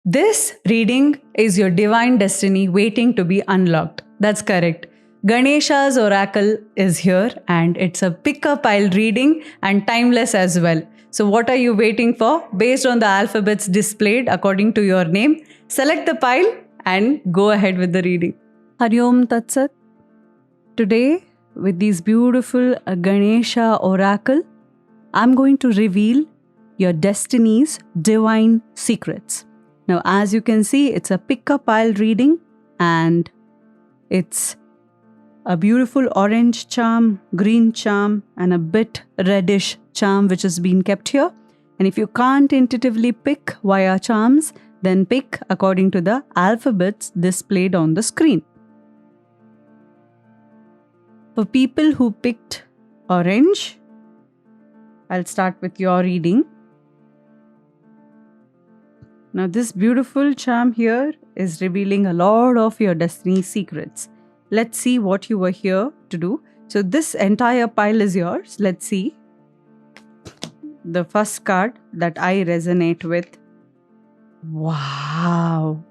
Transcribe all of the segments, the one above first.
This reading is your divine destiny waiting to be unlocked. That's correct. Ganesha's oracle is here and it's a pick a pile reading and timeless as well. So, what are you waiting for? Based on the alphabets displayed according to your name, select the pile and go ahead with the reading. Hari Om Tat Sat. Today, with these beautiful Ganesha oracle, I'm going to reveal your destiny's divine secrets. Now, as you can see, it's a pick a pile reading and it's a beautiful orange charm, green charm, and a bit reddish charm which has been kept here. And if you can't intuitively pick via charms, then pick according to the alphabets displayed on the screen. For people who picked orange, I'll start with your reading. Now, this beautiful charm here is revealing a lot of your destiny secrets. Let's see what you were here to do. So, this entire pile is yours. Let's see the first card that I resonate with. Wow!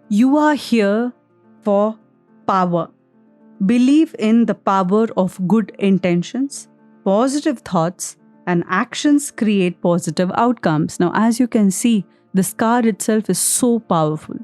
You are here for power. Believe in the power of good intentions, positive thoughts, and actions create positive outcomes. Now, as you can see, this card itself is so powerful.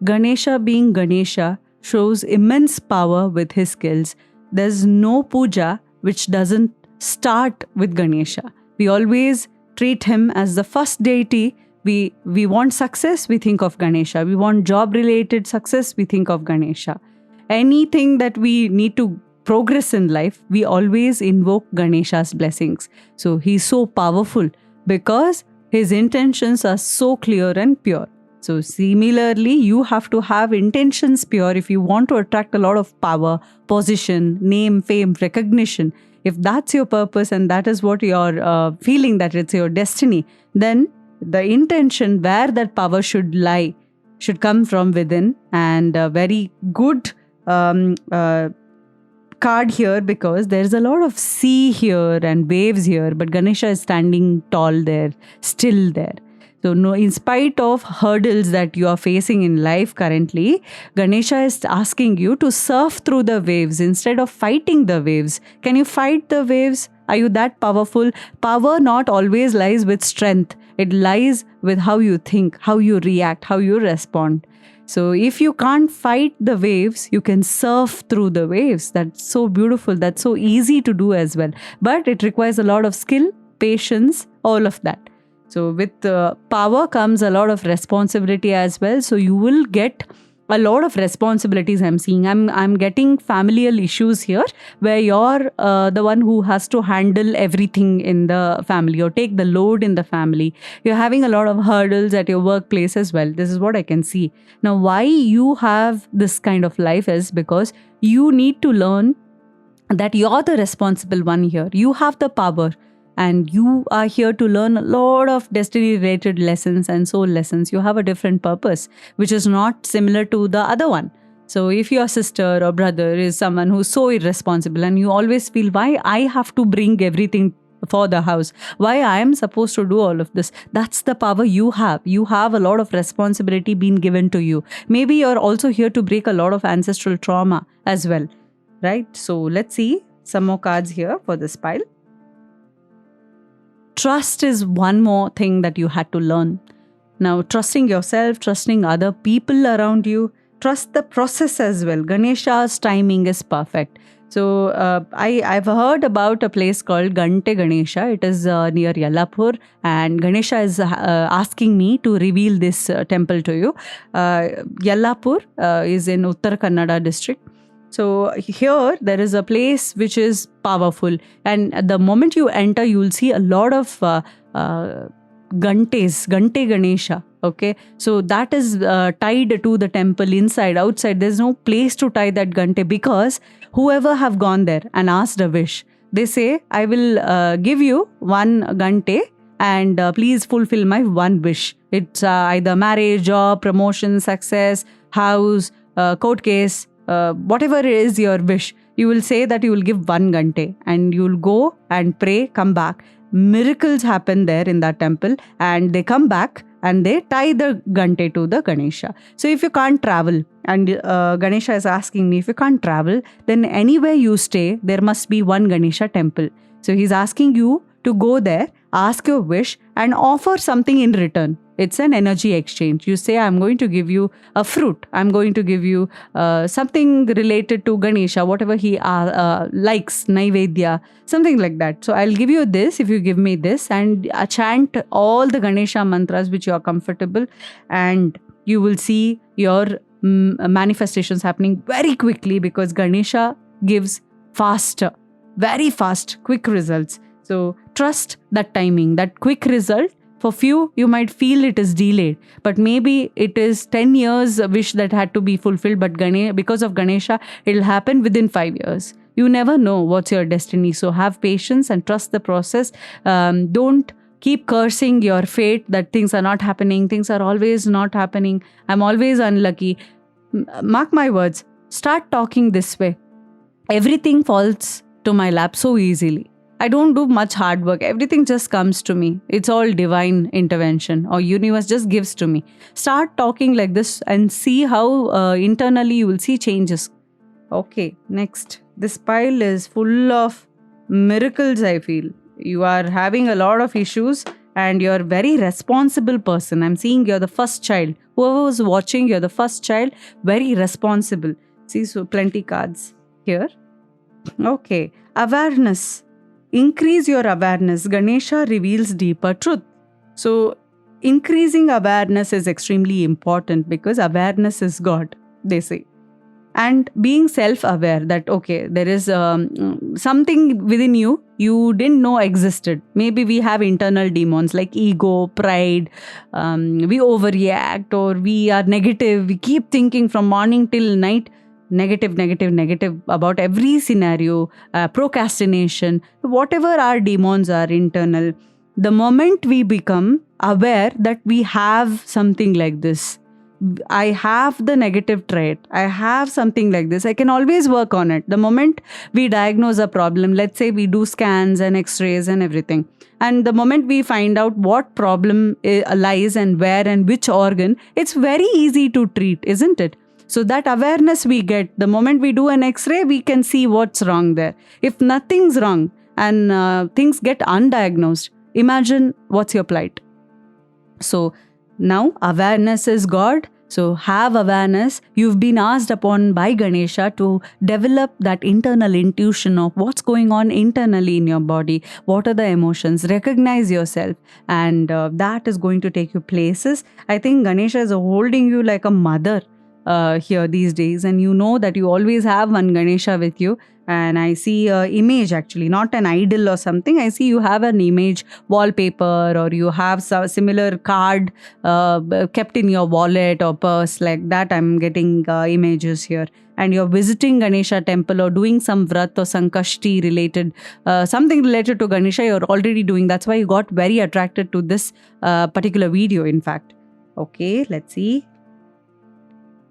Ganesha being Ganesha shows immense power with his skills. There's no puja which doesn't start with Ganesha. We always treat him as the first deity. We want success, we think of Ganesha. We want job-related success, we think of Ganesha. Anything that we need to progress in life, we always invoke Ganesha's blessings. So he's so powerful because his intentions are so clear and pure. So similarly, you have to have intentions pure if you want to attract a lot of power, position, name, fame, recognition. If that's your purpose and that is what you're feeling that it's your destiny, then the intention where that power should lie should come from within. And a very good card here because there's a lot of sea here and waves here, but Ganesha is standing tall there, still there. So no, in spite of hurdles that you are facing in life currently, Ganesha is asking you to surf through the waves instead of fighting the waves. Can you fight the waves? Are you that powerful? Power not always lies with strength. It lies with how you think, how you react, how you respond. So if you can't fight the waves, you can surf through the waves. That's so beautiful. That's so easy to do as well. But it requires a lot of skill, patience, all of that. So with power comes a lot of responsibility as well. So you will get a lot of responsibilities I'm seeing. I'm getting familial issues here where you're the one who has to handle everything in the family or take the load in the family. You're having a lot of hurdles at your workplace as well. This is what I can see. Now, why you have this kind of life is because you need to learn that you're the responsible one here. You have the power. And you are here to learn a lot of destiny-related lessons and soul lessons. You have a different purpose, which is not similar to the other one. So if your sister or brother is someone who's so irresponsible and you always feel, why I have to bring everything for the house? Why I am supposed to do all of this? That's the power you have. You have a lot of responsibility being given to you. Maybe you're also here to break a lot of ancestral trauma as well, right? So let's see some more cards here for this pile. Trust is one more thing that you had to learn. Now, trusting yourself, trusting other people around you, trust the process as well. Ganesha's timing is perfect. So, I've heard about a place called Gante Ganesha. It is near Yellapur, and Ganesha is asking me to reveal this temple to you. Yellapur is in Uttar Kannada district. So here there is a place which is powerful, and the moment you enter, you will see a lot of Gante Ganesha. Okay, so that is tied to the temple inside, outside. There's no place to tie that Gante because whoever have gone there and asked a wish, they say, I will give you one Gante and please fulfill my one wish. It's either marriage, job, promotion, success, house, court case. Whatever is your wish, you will say that you will give one Gante and you will go and pray, come back. Miracles happen there in that temple and they come back and they tie the Gante to the Ganesha. So if you can't travel, and Ganesha is asking me, if you can't travel, then anywhere you stay, there must be one Ganesha temple. So he's asking you to go there, ask your wish, and offer something in return. It's an energy exchange. You say, I'm going to give you a fruit. I'm going to give you something related to Ganesha, whatever he likes, Naivedya, something like that. So I'll give you this if you give me this, and chant all the Ganesha mantras which you are comfortable, and you will see your manifestations happening very quickly, because Ganesha gives faster, very fast, quick results. So trust that timing, that quick result. For few, you might feel it is delayed, but maybe it is 10 years wish that had to be fulfilled, but because of Ganesha, it will happen within 5 years. You never know what's your destiny. So have patience and trust the process. Don't keep cursing your fate that things are not happening. Things are always not happening. I'm always unlucky. Mark my words. Start talking this way. Everything falls to my lap so easily. I don't do much hard work. Everything just comes to me. It's all divine intervention, or universe just gives to me. Start talking like this and see how internally you will see changes. Okay, next. This pile is full of miracles, I feel. You are having a lot of issues and you're a very responsible person. I'm seeing you're the first child. Whoever was watching, you're the first child. Very responsible. See, so plenty cards here. Okay, awareness. Increase your awareness. Ganesha reveals deeper truth. So, increasing awareness is extremely important, because awareness is God, they say. And being self-aware that, okay, there is something within you didn't know existed. Maybe we have internal demons like ego, pride, we overreact, or we are negative. We keep thinking from morning till night, negative about every scenario, procrastination, whatever our demons are internal. The moment we become aware that we have something like this, I have the negative trait, I have something like this, I can always work on it. The moment we diagnose a problem, let's say we do scans and x-rays and everything, and the moment we find out what problem lies and where and which organ, it's very easy to treat, isn't it? So that awareness we get, the moment we do an x-ray, we can see what's wrong there. If nothing's wrong and things get undiagnosed, imagine what's your plight. So now awareness is God. So have awareness. You've been asked upon by Ganesha to develop that internal intuition of what's going on internally in your body. What are the emotions? Recognize yourself. And that is going to take you places. I think Ganesha is holding you like a mother here these days, and you know that you always have one Ganesha with you. And I see an image, actually, not an idol or something. I see you have an image wallpaper, or you have some similar card kept in your wallet or purse, like that. I'm getting images here. And you're visiting Ganesha temple or doing some vrat or sankashti related, something related to Ganesha you're already doing. That's why you got very attracted to this particular video, in fact. Okay, let's see.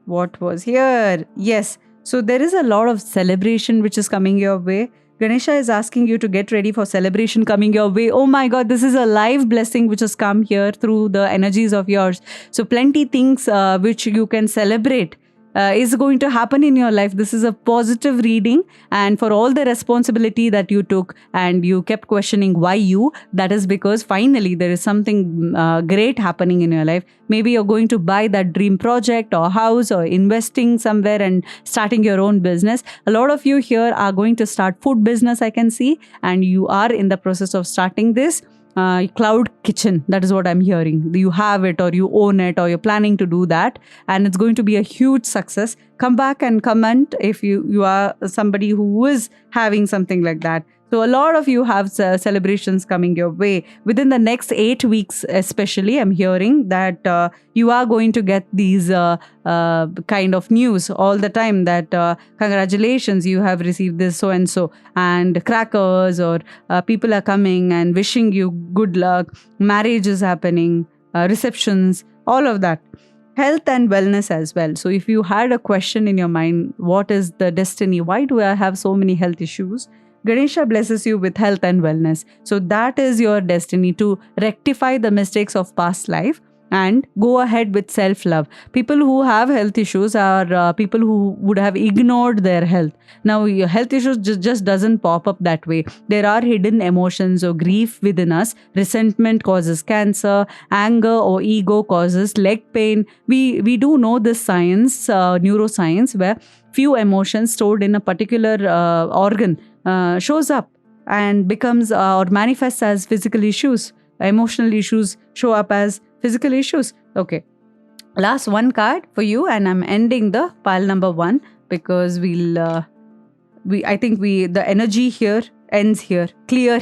What was here? Yes. So there is a lot of celebration which is coming your way. Ganesha is asking you to get ready for celebration coming your way. Oh my God, this is a live blessing which has come here through the energies of yours. So plenty things which you can celebrate is going to happen in your life. This is a positive reading, and for all the responsibility that you took and you kept questioning why you, that is because finally there is something great happening in your life. Maybe you're going to buy that dream project or house, or investing somewhere and starting your own business. A lot of you here are going to start food business, I can see, and you are in the process of starting this. Cloud kitchen, that is what I'm hearing. You have it, or you own it, or you're planning to do that, and it's going to be a huge success. Come back and comment if you are somebody who is having something like that. So a lot of you have celebrations coming your way within the next 8 weeks, especially. I'm hearing that you are going to get these kind of news all the time that congratulations, you have received this so and so, and crackers, or people are coming and wishing you good luck. Marriage is happening, receptions, all of that. Health and wellness as well. So if you had a question in your mind, what is the destiny? Why do I have so many health issues? Ganesha blesses you with health and wellness. So that is your destiny, to rectify the mistakes of past life and go ahead with self love. People who have health issues are people who would have ignored their health. Now your health issues just doesn't pop up that way. There are hidden emotions or grief within us. Resentment causes cancer, anger or ego causes leg pain. We do know this science, neuroscience, where few emotions stored in a particular organ shows up and becomes or manifests as physical issues. Emotional issues show up as physical issues. Okay, last one card for you, and I'm ending the pile number 1 because I think the energy here ends here. Clear.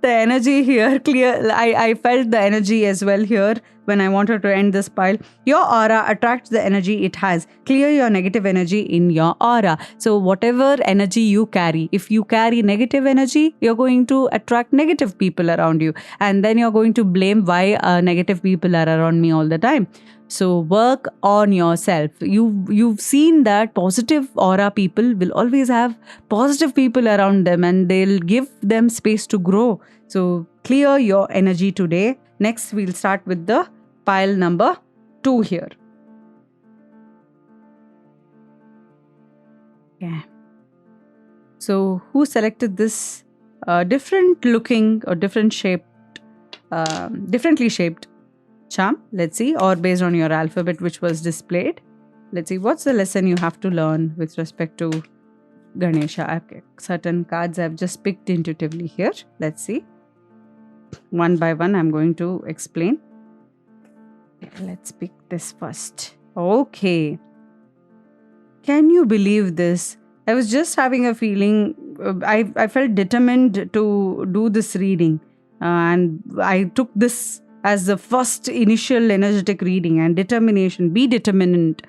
The energy here, clear. I felt the energy as well here when I wanted to end this pile. Your aura attracts the energy it has. Clear your negative energy in your aura. So whatever energy you carry, if you carry negative energy, you're going to attract negative people around you. And then you're going to blame why negative people are around me all the time. So work on yourself. You've seen that positive aura people will always have positive people around them, and they'll give them space to grow. So clear your energy today. Next, we'll start with the pile number 2 here. Yeah. So who selected this different looking or differently shaped charm? Let's see. Or based on your alphabet which was displayed. Let's see. What's the lesson you have to learn with respect to Ganesha? Okay. Certain cards I've just picked intuitively here. Let's see. One by one I'm going to explain. Let's pick this first. Okay. Can you believe this? I was just having a feeling, I felt determined to do this reading. And I took this as the first initial energetic reading, and determination. Be determined.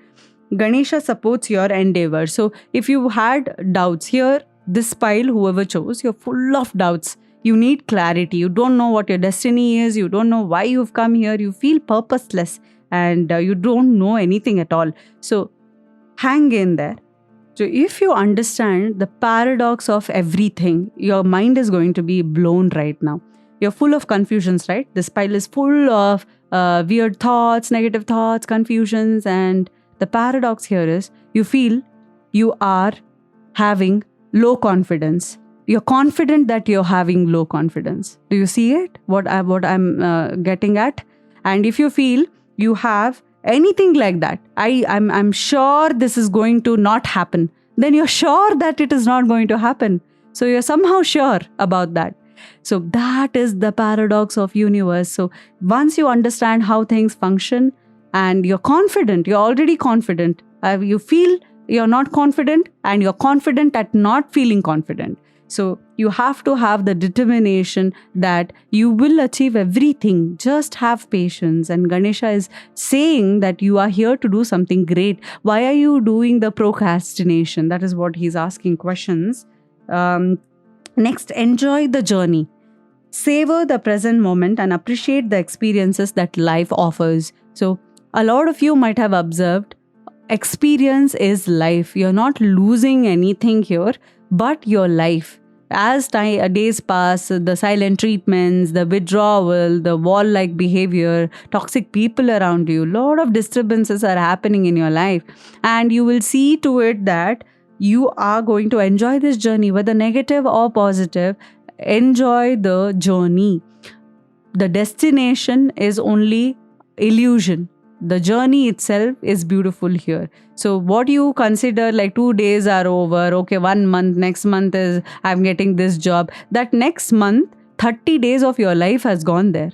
Ganesha supports your endeavor. So if you had doubts here, this pile, whoever chose, you're full of doubts. You need clarity. You don't know what your destiny is. You don't know why you've come here. You feel purposeless and you don't know anything at all. So hang in there. So if you understand the paradox of everything, your mind is going to be blown right now. You're full of confusions, right? This pile is full of weird thoughts, negative thoughts, confusions. And the paradox here is you feel you are having low confidence. You're confident that you're having low confidence. Do you see it? What I'm getting at? And if you feel you have anything like that, I'm sure this is going to not happen, then you're sure that it is not going to happen. So you're somehow sure about that. So that is the paradox of universe. So once you understand how things function and you're confident, you're already confident, you feel you're not confident and you're confident at not feeling confident. So you have to have the determination that you will achieve everything. Just have patience. And Ganesha is saying that you are here to do something great. Why are you doing the procrastination? That is what he's asking questions. Next, enjoy the journey. Savor the present moment and appreciate the experiences that life offers. So a lot of you might have observed, experience is life. You're not losing anything here, but your life. As days pass, the silent treatments, the withdrawal, the wall-like behavior, toxic people around you, a lot of disturbances are happening in your life. And you will see to it that you are going to enjoy this journey, whether negative or positive. Enjoy the journey. The destination is only illusion. The journey itself is beautiful here. So what you consider like 2 days are over, okay, 1 month, next month is I'm getting this job. That next month, 30 days of your life has gone there.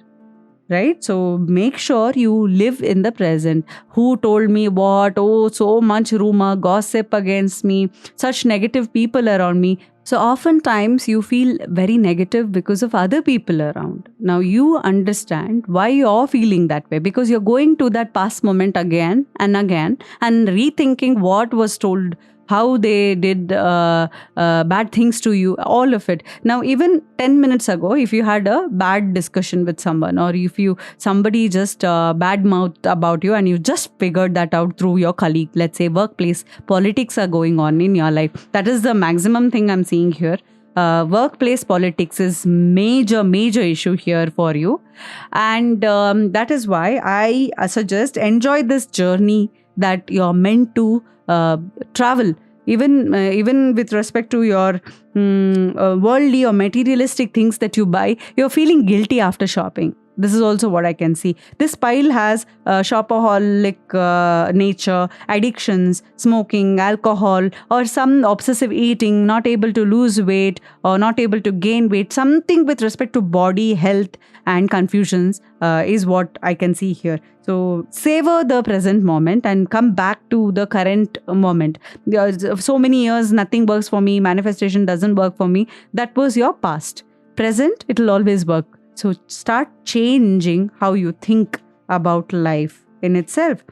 Right? So make sure you live in the present. Who told me what? Oh, so much rumor, gossip against me, such negative people around me. So oftentimes you feel very negative because of other people around. Now you understand why you're feeling that way, because you're going to that past moment again and rethinking what was told, how they did bad things to you, all of it. Now, even 10 minutes ago, if you had a bad discussion with someone, or if somebody just bad-mouthed about you and you just figured that out through your colleague, let's say workplace, politics are going on in your life. That is the maximum thing I'm seeing here. workplace politics is major issue here for you. And that is why I suggest enjoy this journey that you're meant to travel. Even with respect to your worldly or materialistic things that you buy, you're feeling guilty after shopping. This is also what I can see. This pile has shopaholic nature, addictions, smoking, alcohol, or some obsessive eating, not able to lose weight or not able to gain weight. Something with respect to body, health, and confusions is what I can see here. So savor the present moment and come back to the current moment. So many years, nothing works for me. Manifestation doesn't work for me. That was your past. Present, it will always work. So start changing how you think about life in itself.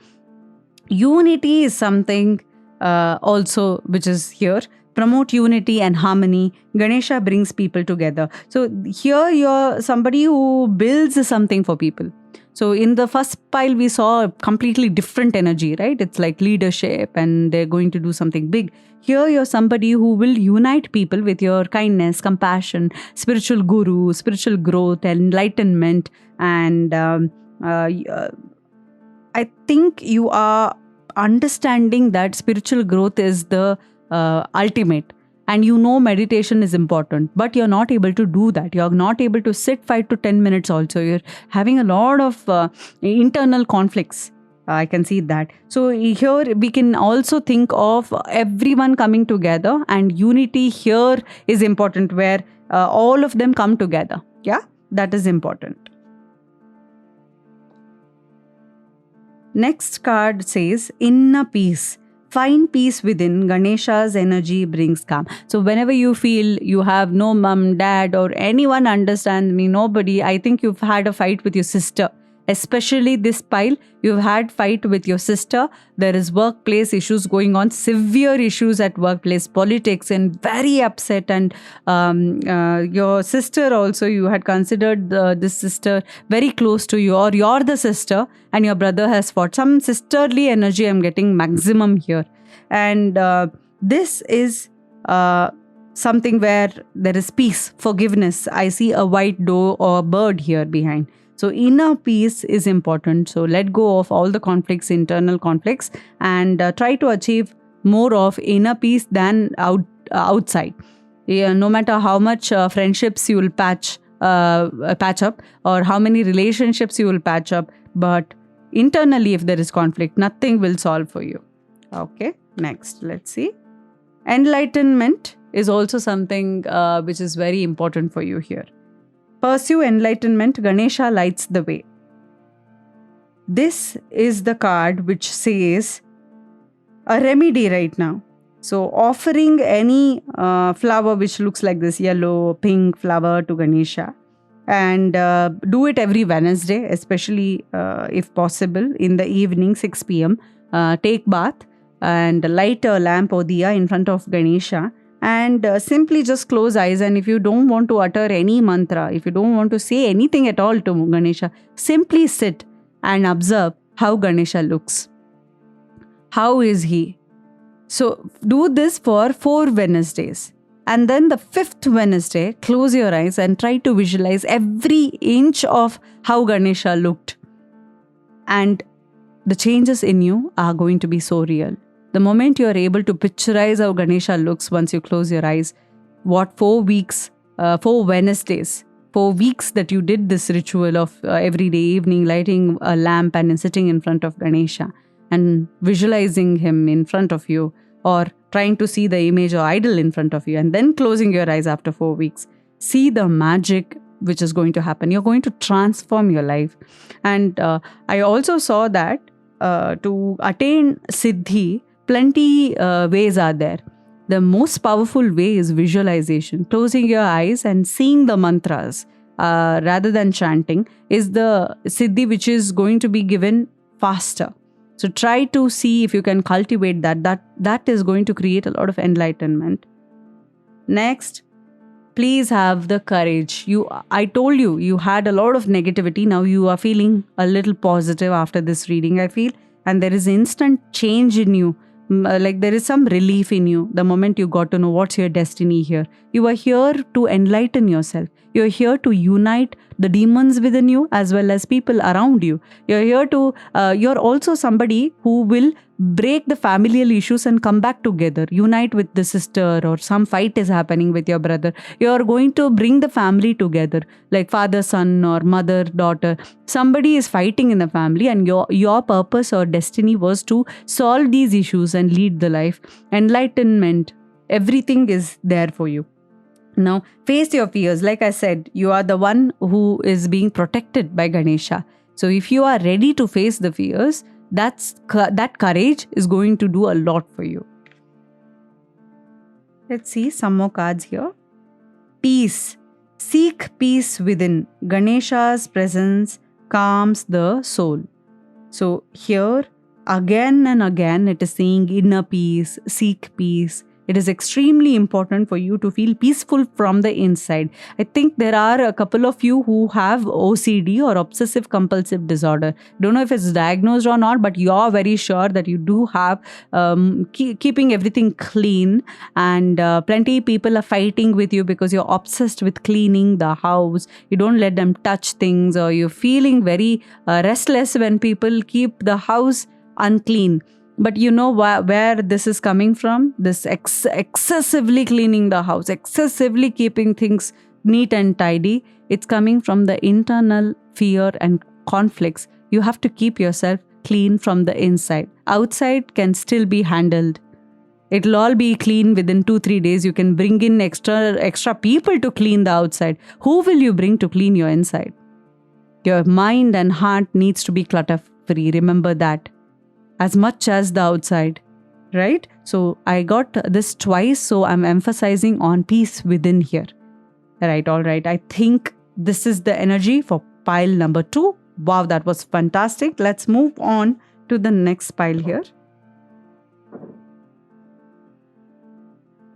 Unity is something also which is here. Promote unity and harmony. Ganesha brings people together. So here you're somebody who builds something for people. So in the first pile, we saw a completely different energy, right? It's like leadership and they're going to do something big. Here you're somebody who will unite people with your kindness, compassion, spiritual guru, spiritual growth, enlightenment. And I think you are understanding that spiritual growth is the ultimate. And meditation is important, but you're not able to do that. You're not able to sit 5 to 10 minutes also. You're having a lot of internal conflicts. I can see that. So here we can also think of everyone coming together, and unity here is important where all of them come together. Yeah, that is important. Next card says inner peace. Find peace within. Ganesha's energy brings calm. So whenever you feel you have no mom, dad, or anyone understands me, nobody, I think you've had a fight with your sister. Especially this pile, you've had fight with your sister. There is workplace issues going on, severe issues at workplace, politics, and very upset. And your sister also, you had considered this sister very close to you, or you're the sister and your brother has fought. Some sisterly energy I'm getting maximum here. And this is something where there is peace, forgiveness. I see a white doe or a bird here behind. So inner peace is important. So let go of all the conflicts, internal conflicts, and try to achieve more of inner peace than outside. Yeah, no matter how much friendships you will patch up, or how many relationships you will patch up, but internally if there is conflict, nothing will solve for you. Okay, next, let's see. Enlightenment is also something which is very important for you here. Pursue enlightenment. Ganesha lights the way. This is the card which says a remedy right now. So offering any flower which looks like this yellow, pink flower to Ganesha, and do it every Wednesday, especially if possible in the evening, 6 p.m. Take bath and light a lamp or diya in front of Ganesha. And simply just close eyes, and if you don't want to utter any mantra, if you don't want to say anything at all to Ganesha, simply sit and observe how Ganesha looks. How is he? So do this for 4 Wednesdays. And then the 5th Wednesday, close your eyes and try to visualize every inch of how Ganesha looked. And the changes in you are going to be so real. The moment you are able to picturize how Ganesha looks once you close your eyes, 4 weeks, 4 Wednesdays, 4 weeks that you did this ritual of every day evening lighting a lamp and sitting in front of Ganesha and visualizing him in front of you, or trying to see the image or idol in front of you, and then closing your eyes after 4 weeks. See the magic which is going to happen. You're going to transform your life. And I also saw that to attain Siddhi, plenty ways are there. The most powerful way is visualization. Closing your eyes and seeing the mantras rather than chanting is the Siddhi which is going to be given faster. So try to see if you can cultivate that. That is going to create a lot of enlightenment. Next, please have the courage. I told you, you had a lot of negativity. Now you are feeling a little positive after this reading, I feel. And there is instant change in you like there is some relief in you the moment you got to know what's your destiny here. You are here to enlighten yourself. You're here to unite the demons within you as well as people around you. You're here to, you're also somebody who will break the familial issues and come back together, unite with the sister, or some fight is happening with your brother. You're going to bring the family together, like father, son, or mother, daughter. Somebody is fighting in the family, and your purpose or destiny was to solve these issues and lead the life. Enlightenment, everything is there for you. Now, face your fears. Like I said, you are the one who is being protected by Ganesha. So if you are ready to face the fears, that courage is going to do a lot for you. Let's see some more cards here. Peace. Seek peace within. Ganesha's presence calms the soul. So here, again and again, it is saying inner peace, seek peace. It is extremely important for you to feel peaceful from the inside. I think there are a couple of you who have OCD or obsessive compulsive disorder. Don't know if it's diagnosed or not, but you're very sure that you do have keeping everything clean, and plenty of people are fighting with you because you're obsessed with cleaning the house. You don't let them touch things, or you're feeling very restless when people keep the house unclean. But you know where this is coming from? This excessively cleaning the house, excessively keeping things neat and tidy. It's coming from the internal fear and conflicts. You have to keep yourself clean from the inside. Outside can still be handled. It'll all be clean within 2-3 days. You can bring in extra people to clean the outside. Who will you bring to clean your inside? Your mind and heart needs to be clutter free. Remember that. As much as the outside, right? So I got this twice, so I'm emphasizing on peace within here. Right, all right. I think this is the energy for pile number 2. Wow, that was fantastic. Let's move on to the next pile here.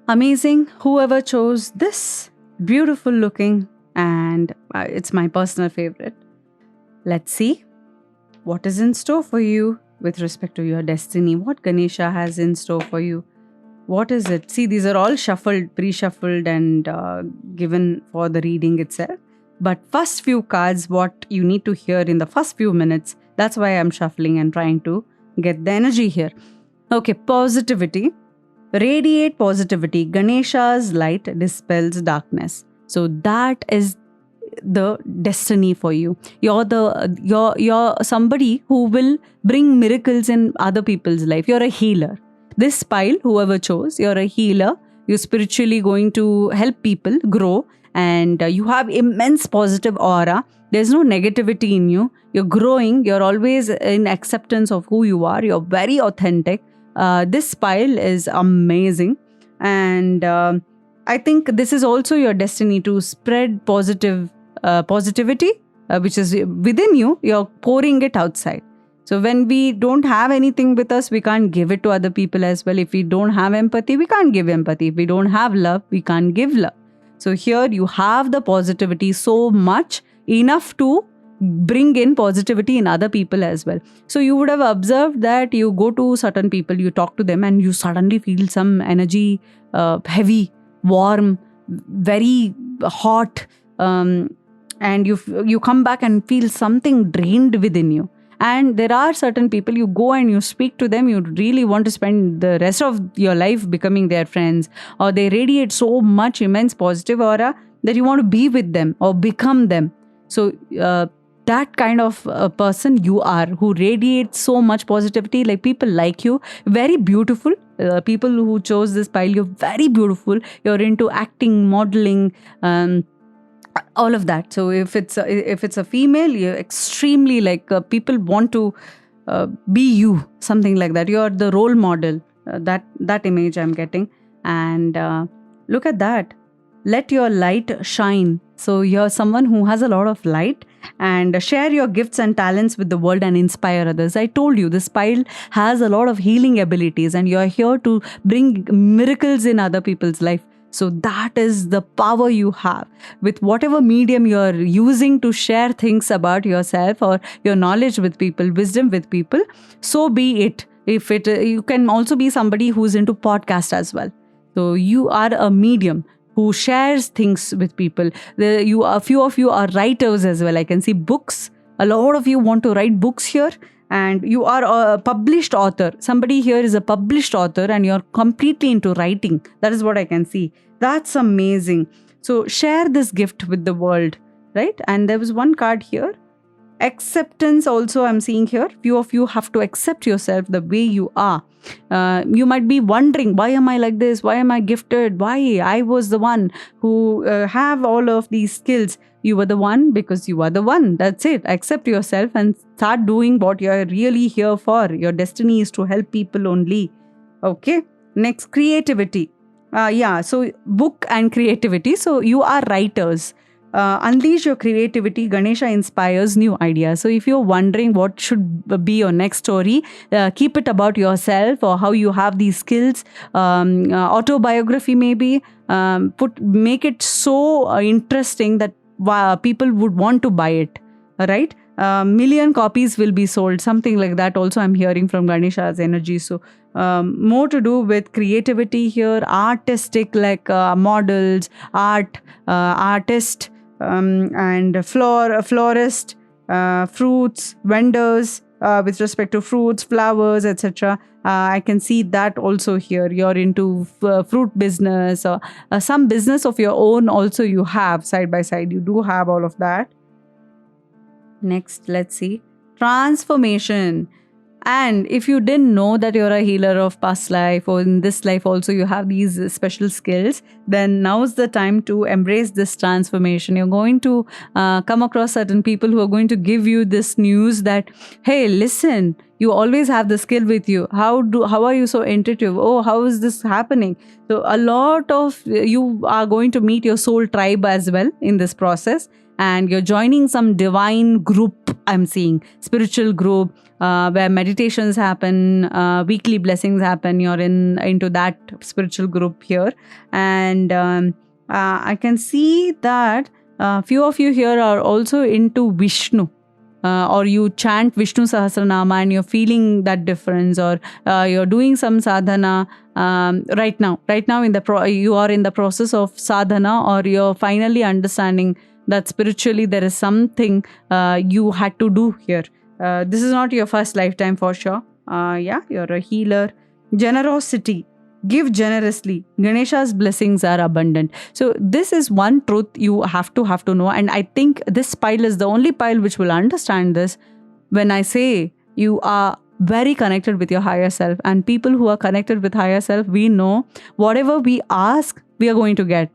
Amazing. Whoever chose this, beautiful looking, and it's my personal favorite. Let's see what is in store for you with respect to your destiny. What Ganesha has in store for you. What is it? See, these are all shuffled, pre-shuffled, and given for the reading itself. But first few cards, what you need to hear in the first few minutes, that's why I'm shuffling and trying to get the energy here. Okay, positivity. Radiate positivity. Ganesha's light dispels darkness. So that is the destiny for you. You're somebody who will bring miracles in other people's life. You're a healer. This pile, whoever chose, you're a healer. You're spiritually going to help people grow, and you have immense positive aura. There's no negativity in you. You're growing. You're always in acceptance of who you are. You're very authentic. This pile is amazing, and I think this is also your destiny to spread positivity, which is within you. You're pouring it outside. So when we don't have anything with us, we can't give it to other people as well. If we don't have empathy, we can't give empathy. If we don't have love, we can't give love. So here you have the positivity so much, enough to bring in positivity in other people as well. So you would have observed that you go to certain people, you talk to them, and you suddenly feel some energy, heavy, warm, very hot, and you come back and feel something drained within you. And there are certain people, you go and you speak to them, you really want to spend the rest of your life becoming their friends, or they radiate so much immense positive aura that you want to be with them or become them. So that kind of a person you are, who radiates so much positivity, like people like you, very beautiful. People who chose this pile, you're very beautiful. You're into acting, modeling, all of that. So if it's a female, you're extremely like people want to be you, something like that. You're the role model. That image I'm getting. And look at that. Let your light shine. So you're someone who has a lot of light, and share your gifts and talents with the world and inspire others. I told you, this pile has a lot of healing abilities, and you're here to bring miracles in other people's life. So that is the power you have. With whatever medium you're using to share things about yourself or your knowledge with people, wisdom with people, so be it. If it, you can also be somebody who's into podcast as well. So you are a medium who shares things with people. A few of you are writers as well. I can see books. A lot of you want to write books here, and you are a published author. Somebody here is a published author, and you're completely into writing. That is what I can see. That's amazing. So share this gift with the world, right? And there was one card here. Acceptance also I'm seeing here. Few of you have to accept yourself the way you are. You might be wondering, why am I like this? Why am I gifted? Why? I was the one who have all of these skills. You were the one because you are the one. That's it. Accept yourself and start doing what you're really here for. Your destiny is to help people only. Okay. Next, creativity. So book and creativity. So you are writers. Unleash your creativity. Ganesha inspires new ideas. So if you're wondering what should be your next story, keep it about yourself or how you have these skills. Autobiography maybe. Make it so interesting that people would want to buy it. Right? Million copies will be sold. Something like that. Also, I'm hearing from Ganesha's energy. So more to do with creativity here, artistic, like models, artist. And florist, fruits, vendors with respect to fruits, flowers, etc. I can see that also here. You're into fruit business or some business of your own also you have side by side. You do have all of that. Next, let's see. Transformation. And if you didn't know that you're a healer of past life or in this life also you have these special skills, then now's the time to embrace this transformation. You're going to come across certain people who are going to give you this news that, hey, listen, you always have the skill with you. How are you so intuitive? Oh, how is this happening? So a lot of you are going to meet your soul tribe as well in this process. And you're joining some divine group, I'm seeing, spiritual group, where meditations happen, weekly blessings happen. You're into that spiritual group here. And I can see that few of you here are also into Vishnu. Or you chant Vishnu Sahasranama and you're feeling that difference, or you're doing some sadhana right now you are in the process of sadhana, or you're finally understanding that spiritually there is something you had to do here. This is not your first lifetime for sure. You're a healer. Generosity. Give generously. Ganesha's blessings are abundant. So this is one truth you have to know. And I think this pile is the only pile which will understand this when I say you are very connected with your higher self. And people who are connected with higher self, we know whatever we ask, we are going to get.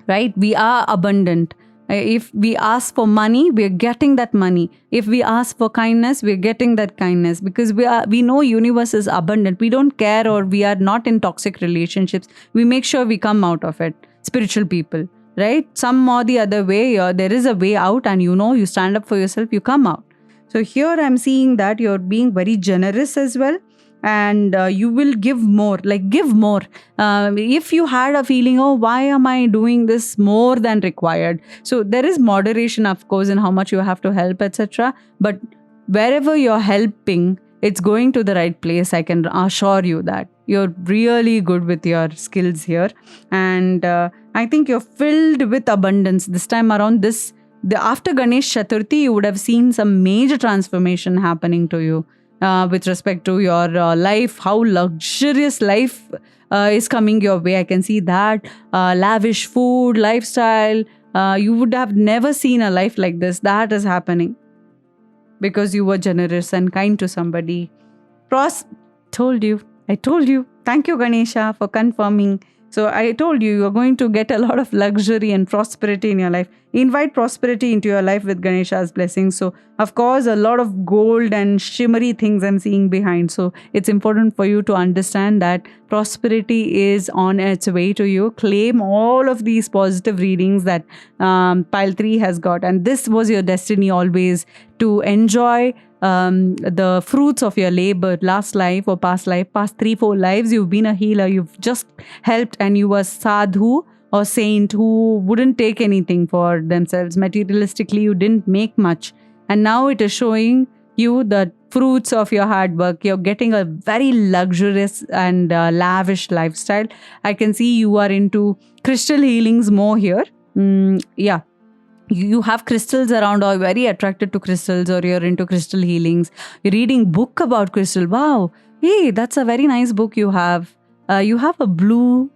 Right? We are abundant. If we ask for money, we are getting that money. If we ask for kindness, we are getting that kindness, because we know universe is abundant. We don't care, or we are not in toxic relationships. We make sure we come out of it. Spiritual people, right? Some or the other way, there is a way out, and you stand up for yourself, you come out. So here I'm seeing that you're being very generous as well. And you will give more. If you had a feeling, oh, why am I doing this more than required? So there is moderation, of course, in how much you have to help, etc. But wherever you're helping, it's going to the right place. I can assure you that you're really good with your skills here. And I think you're filled with abundance this time around. After Ganesh Chaturthi, you would have seen some major transformation happening to you. With respect to your life, how luxurious life is coming your way. I can see that. Lavish food, lifestyle. You would have never seen a life like this. That is happening because you were generous and kind to somebody. I told you. Thank you, Ganesha, for confirming. So I told you, you're going to get a lot of luxury and prosperity in your life. Invite prosperity into your life with Ganesha's blessings. So, of course, a lot of gold and shimmery things I'm seeing behind. So, it's important for you to understand that prosperity is on its way to you. Claim all of these positive readings that Pile 3 has got. And this was your destiny always, to enjoy the fruits of your labor, last life or past 3-4 lives. You've been a healer. You've just helped, and you were sadhu or saint who wouldn't take anything for themselves. Materialistically, you didn't make much. And now it is showing you the fruits of your hard work. You're getting a very luxurious and lavish lifestyle. I can see you are into crystal healings more here. Yeah, you have crystals around, or you're very attracted to crystals, or you're into crystal healings. You're reading book about crystal. Wow, hey, that's a very nice book you have. You have a blue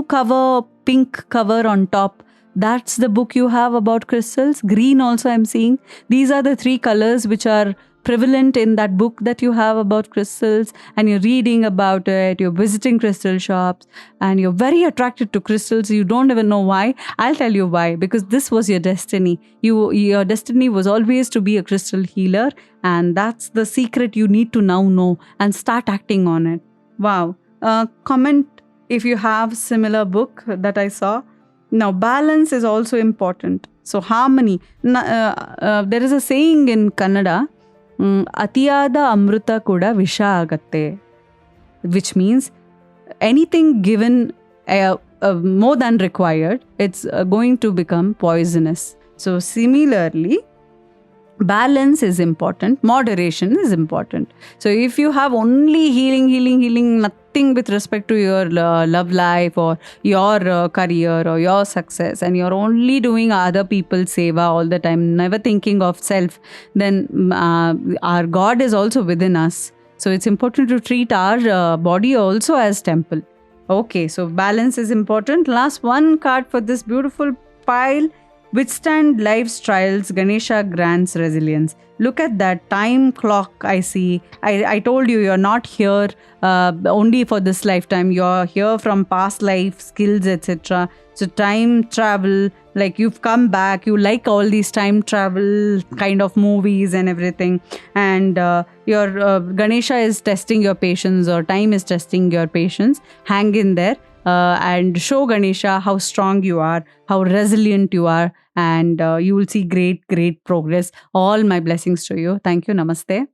cover, pink cover on top. That's the book you have about crystals. Green also I'm seeing. These are the three colors which are prevalent in that book that you have about crystals, and you're reading about it, you're visiting crystal shops, and you're very attracted to crystals. You don't even know why. I'll tell you why. Because this was your destiny. Your destiny was always to be a crystal healer, and that's the secret you need to now know and start acting on it. Wow. Comment if you have similar book that I saw. Now, balance is also important. So, harmony. There is a saying in Kannada, Atiyada Amruta Kuda Visha Agatte, which means anything given more than required, it's going to become poisonous. So, similarly, balance is important, moderation is important. So if you have only healing, nothing with respect to your love life or your career or your success, and you're only doing other people's seva all the time, never thinking of self, then our God is also within us. So it's important to treat our body also as temple. Okay, so balance is important. Last one card for this beautiful pile. Withstand life's trials, Ganesha grants resilience. Look at that time clock I see. I told you, you're not here only for this lifetime. You're here from past life, skills, etc. So time travel, like you've come back. You like all these time travel kind of movies and everything. And your Ganesha is testing your patience, or time is testing your patience. Hang in there. And show Ganesha how strong you are, how resilient you are, and you will see great progress. All my blessings to you. Thank you. Namaste.